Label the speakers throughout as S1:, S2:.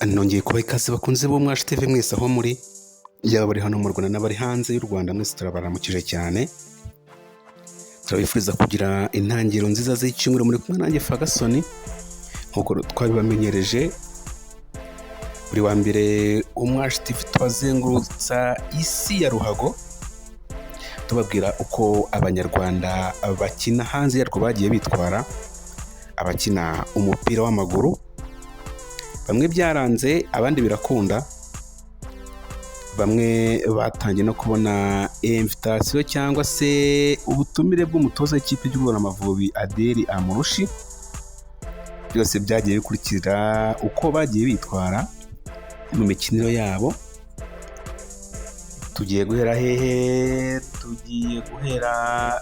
S1: Nongeye kubaha ikaze bakunze bo Mwashi TV mwese aho muri, yaba bari hano mu Rwanda n'abari hanze y'u Rwanda, mwese turabaramukije cyane. Turabifuriza kugira intangiriro nziza z'icyumweru. Muri kumwe nanjye Ferguson, nk'uko twabibamenyereje buri wa mbere Mwashi TV tubazengurutsa isi ya ruhago, tubabwira uko abanyarwanda bakina hanze yarwo bagiye bitwara, abakina umupira w'amaguru. Bamwe byaranze abandi birakunda, bamwe batangiye no kubona invitation cyangwa se ubutumire bw'umutoza w'ikipe y'u Rwanda Amavubi Adel Amurushi. Byose byagiye bikurikira uko bagiye bitwara mu mikiniro yabo. Tugiye guhera hehe? Tugiye guhera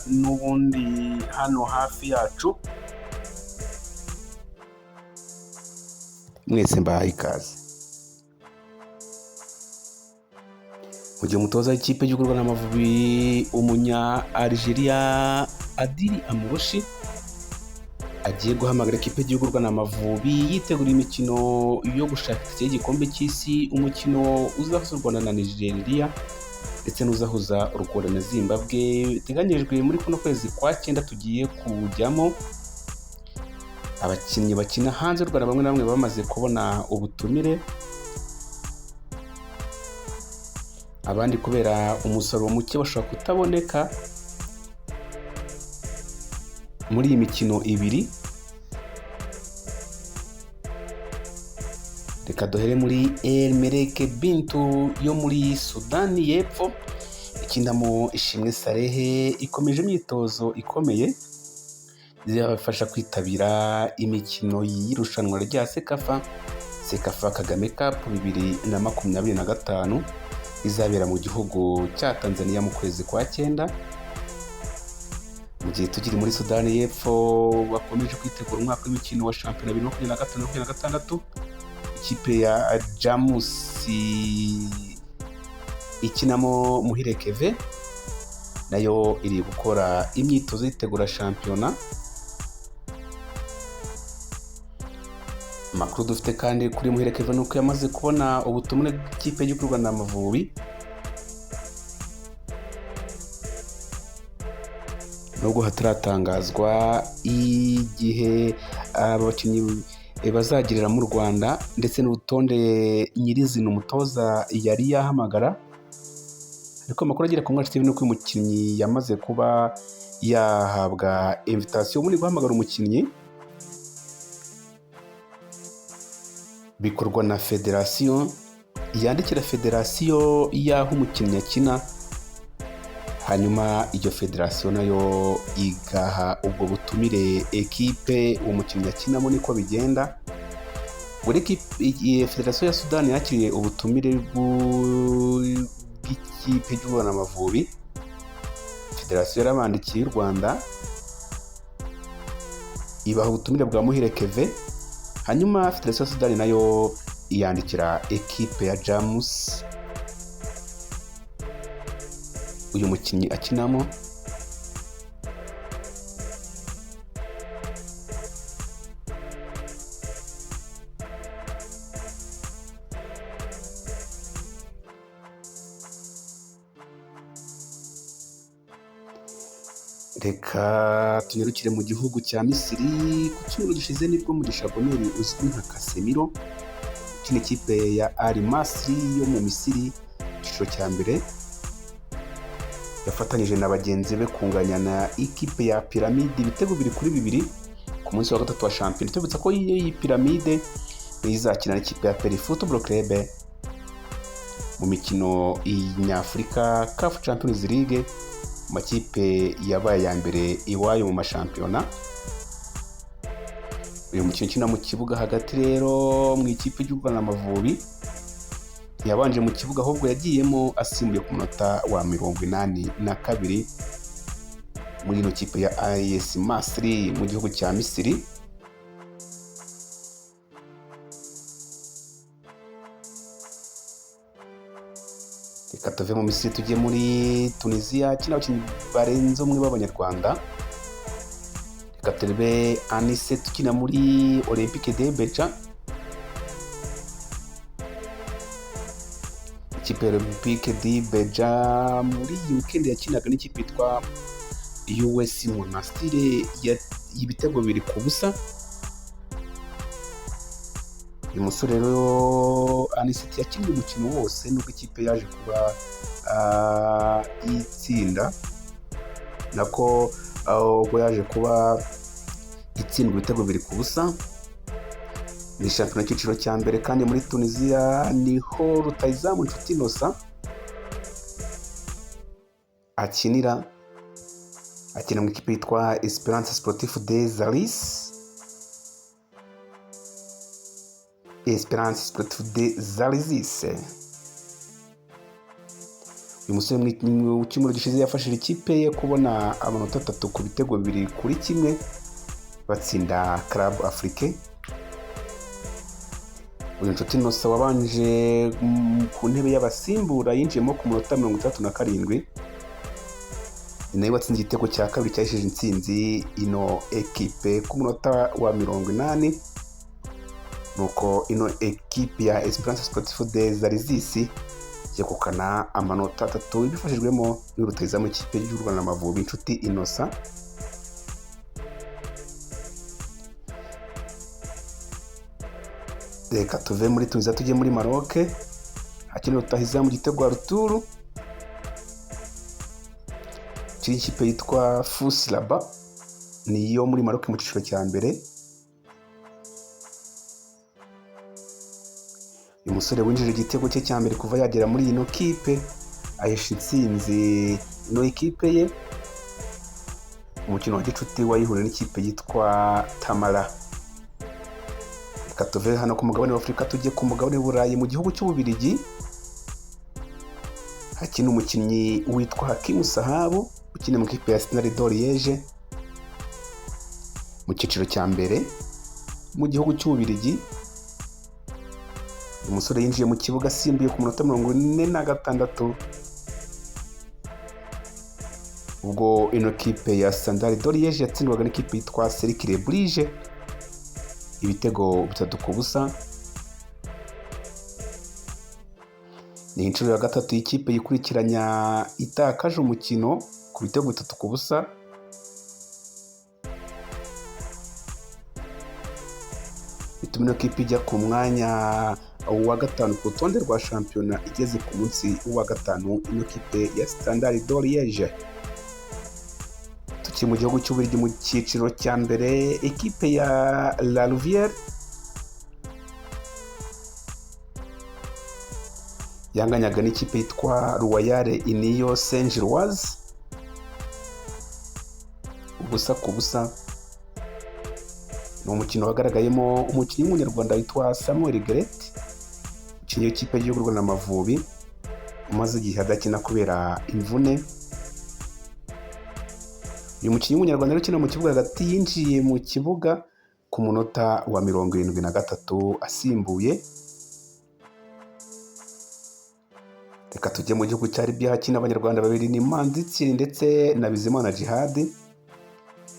S1: n'ubundi hano hafi yacu. Mwese mbahaye ikaze. Mu gihe umutoza w'ikipe y'u Rwanda Amavubi umunya Algeria Adel Amurushi agiye guhamagara ikipe y'u Rwanda Amavubi yitegura imikino yo gushaka itike y'igikombe cy'isi, umukino uzahuza u Rwanda na Nigeria ndetse n'uzahuza u Rwanda na Zimbabwe, biteganyijwe muri kuno kwezi kwa 9 tugiye kujyamo. Abakinnyi bakina hanze y'u Rwanda bamwe na bamwe bamaze kubona ubutumire, abandi kubera umusaruro muke bashobora kutaboneka muri iyi mikino ibiri. Reka duhere muri El Merreikh Bintou yo muri Sudani y'Epfo, ikinamo Ishimwe Sarehe ikomeje imyitozo ikomeye zibafasha kwitabira imikino y'irushanwa rya Sekafa Kagame Cup 2025 izabera mu gihugu cya Tanzania mu kwezi kwa 9. Mu gihe tukiri muri Sudani y'Epfo bakomeje kwitegura umwaka w'imikino wa shampiyona 2025-2026, ikipe ya Jamus ikinamo Muhire Keve nayo iri gukora imyitozo yitegura shampiyona. Makuru dufite kandi kuri Muhire Keve nuko yamaze kubona ubutumire bw'ikipe y'u Rwanda Amavubi, nubwo hataratangazwa igihe abakinnyi bazagirira mu Rwanda ndetse n'urutonde nyirizina umutoza yari yahamagara. Ariko amakuru agera ku Mwashi TV nuko umukinnyi yamaze kuba yahabwa invitation. Muri guhamagara umukinnyi bikorwa na federation, yandikira federation y'aho umukinnyi akina, hanyuma iyo federation nayo igaha ubwo butumire ekipe umukinnyi akinamo. Niko bigenda. Buri federation ya Sudani yakiriye ubutumire bw'ikipe y'u Rwanda Amavubi, federation yarabandikiye u Rwanda ibaha ubutumire bwa Muhire Keve, hanyuma federation ya Sudani nayo iyandikira ekipe ya Jamus uyu mukinnyi akinamo. Reka tunyarukire mu gihugu cya Misiri. Ku cyumweru gishize nibwo Mugisha Bonheur uzwi nka Casemiro ukina ikipe ya Al Masry yo mu Misiri icyiciro cya mbere yafatanyije na bagenzi be kunganya na ikipe ya Pyramide ibitego 2-2 ku munsi wa 3 wa shampiyona. Tubutsa ko iyi Pyramide izakina n'ikipe ya Peri Football Club mu mikino y'Afurika CAF Champions League, makipe yabaye ya mbere iwayo mu mashampiyona. Uyu mukino ukina mu kibuga hagati rero mu ikipe y'u Rwanda Amavubi yabanje mu kibuga, ahubwo yagiyemo asimbuye ku munota wa 82 muri ino kipe ya AS Masry mu gihugu cya Misiri. Reka tuve mu Misiri tujye muri Tunisia, kina abakinnyi barenze umwe b'Abanyarwanda. Reka turebe Anise tukina muri Olympique de Beja, ikipe ya Olympique de Beja muri iyi weekend yakinaga n'ikipe yitwa US Monastir y'ibitego 2-0. uyu musore rero Anicet yakinnye umukino wose nubwo ikipe yaje kuba itsinda nako ubwo yaje kuba itsindwa ibitego 2-0. ni shampiyona cyiciro cya mbere kandi muri Tunisia niho rutahizamu Nshuti Innocent akina mu ikipe yitwa Esperance Sportif des Allis. uyu musore mu cyumweru gishize yafashije ikipe ye kubona amanota 3 ku bitego 2-1 batsinda Club Afrique. uyu Nshuti Innocent wabanje ku ntebe y'abasimbura yinjiyemo ku munota 37 ni nawe watsinze igitego cya kabiri cyahesheje intsinzi ino ekipe ku munota wa 80. nuko ino ekipe ya Esperance Sportif des Allis yegukana amanota 3 bifashijwemo n'urutahizamu ikipe y'u Rwanda Amavubi Nshuti Innocent. Reka tuve muri Tunisia tujye muri Maroc, hakina rutahizamu igitego Arturu cy'ikipe yitwa FUS Rabat niyo muri Maroc mu cyiciro cya mbere. uyu musore winjije igitego cye cya mbere kuva yagera muri ino kipe ahesha intsinzi ino ekipe ye umukino wa gicuti wayihuriye n'ikipe yitwa Tamara. Reka tuve hano ku mugabane wa Afurika tujye ku mugabane w'Uburayi mu gihugu cy'Ububirigi hakina umukinnyi witwa Hakim Sahabu ukina mu kipe ya Standard de Liège mu cyiciro cya mbere mu gihugu cy'Ububirigi. umusore yinjiye mu kibuga asimbuye ku munota 46 ubwo ino kipe ya Standard de Liège yatsindwaga n'ikipe yitwa Cercle Brugge ibitego 3-0. ni inshuro ya gatatu y'ikipe yikurikiranya itakaje umukino ku bitego 3-0. bituma ino kipe ijya ku mwanya wa 5 ku rutonde rwa shampiyona igeze ku munsi wa 5 ino kipe ya Standard de Liège. tukiri mu gihugu cy'Ububirigi mu cyiciro cya mbere ekipe ya La Louvière yanganyaga n'ikipe yitwa Royal Union Saint-Gilloise ubusa ku busa. ni umukino wagaragayemo umukinnyi w'umunyarwanda witwa Samuel Gret umukinnyi w'ikipe y'igihugu Rwanda Amavubi umaze igihe adakina kubera imvune. uyu mukinnyi w'umunyarwanda rero ukina mu kibuga hagati yinjiye mu kibuga ku munota wa 73 asimbuye. Reka tujye mu gihugu cya Libya hakina abanyarwanda babiri ni Manzi Thierry ndetse na Bizimana Djihad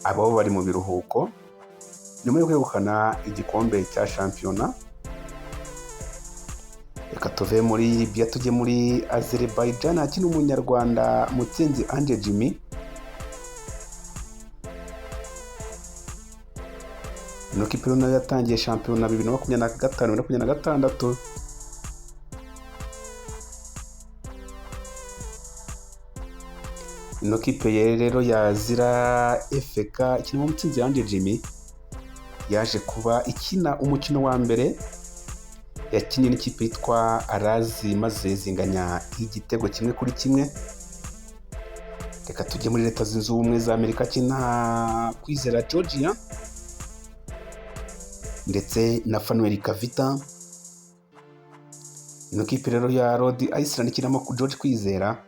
S1: abo bari mu biruhuko nyuma yo kwegukana igikombe cya shampiyona. Reka tuve muri Libya tujye muri Azerbaijan hakina umunyarwanda Mutsinzi Ange Jimmy. ino kipe rero nayo yatangiye shampiyona 2025-2026 ino kipe rero ya Zira FK ikina Mutsinzi Ange Jimmy yaje kuba ikina umukino wa mbere yakinnye n'ikipe yitwa Arazi maze zinganya igitego 1-1. Reka tujye muri Leta Zunze Ubumwe za Amerika akina Kwizera Georgia ndetse na Fanuel Kavita. ino kipe rero ya Rhode Island ikinamo George Kwizera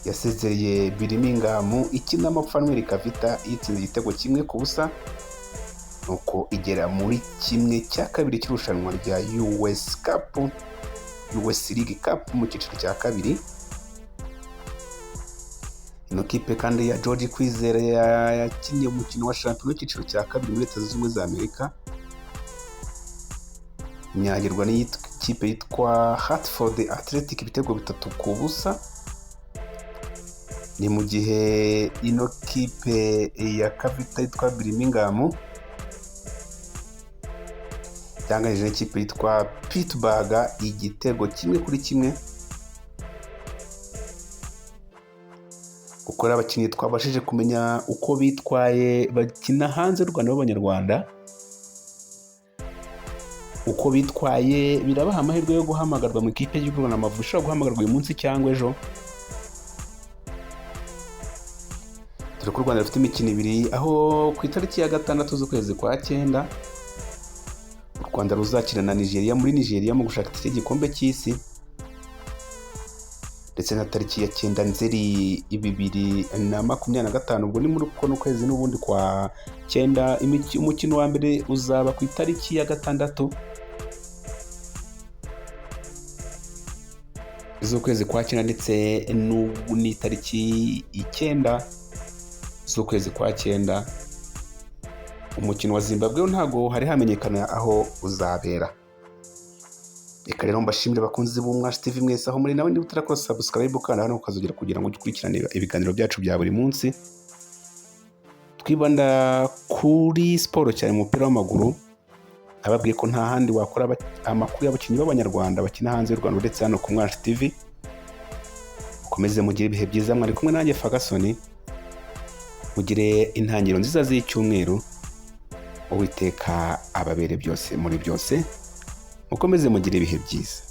S1: yasezereye Birmingham ikinamo Fanuel Kavita yitsinze igitego 1-0 nuko igera muri kimwe cya kabiri cy'irushanwa rya US League Cup mu cyiciro cya kabiri. ino kipe kandi ya George Kwizera yakinnye umukino wa shampiyona w'icyiciro cya kabiri muri Leta Zunze Ubumwe za Amerika nyagirwa n'ikipe yitwa Hartford Athletic ibitego 3-0. Ni mu gihe ino kipe ya Kavita yitwa Birmingham yanganyije n'ikipe yitwa Pittsburgh 1-1. Gukora abakinnyi twabashije kumenya uko bitwaye bakina hanze y'u Rwanda b'Abanyarwanda, uko bitwaye birabaha amahirwe yo guhamagarwa mu ikipe y'u Rwanda. Amavubi ishobora guhamagarwa uyu munsi cyangwa ejo. Dore ko u Rwanda rufite imikino 2, aho ku itariki ya 6 z'ukwezi kwa 9 u Rwanda ruzakina na Nigeria muri Nigeria mu gushaka itike y'igikombe cy'isi, ndetse na tariki ya 9 Nzeri 2025, ubwo ni muri kuno kwezi n'ubundi kwa 9. Umukino wa mbere uzaba ku itariki ya 6 z'ukwezi kwa 9, ndetse n'itariki 9 z'ukwezi kwa 9. Umukino wa Zimbabwe ntago hari hamenyekana aho uzabera. Reka rero mbashimire bakunzi b'Umwashi TV mwese aho muri, nawe niba utarakora subscribe kandi hano ukazogera kugira ngo ukurikirane ibiganiro byacu bya buri munsi. Twibanda kuri siporo cyane, umupira w'amaguru. Ababwiye ko nta handi wakora amakuru y'abakinnyi b'Abanyarwanda bakina hanze y'u Rwanda uretse hano ku Mwashi TV. Mukomeze mugire ibihe byiza, mwari kumwe nanjye Ferguson. Mugire intangiriro nziza z'icyumweru. Uwiteka ababere byose muri byose. Mukomeze mugire ibihe byiza.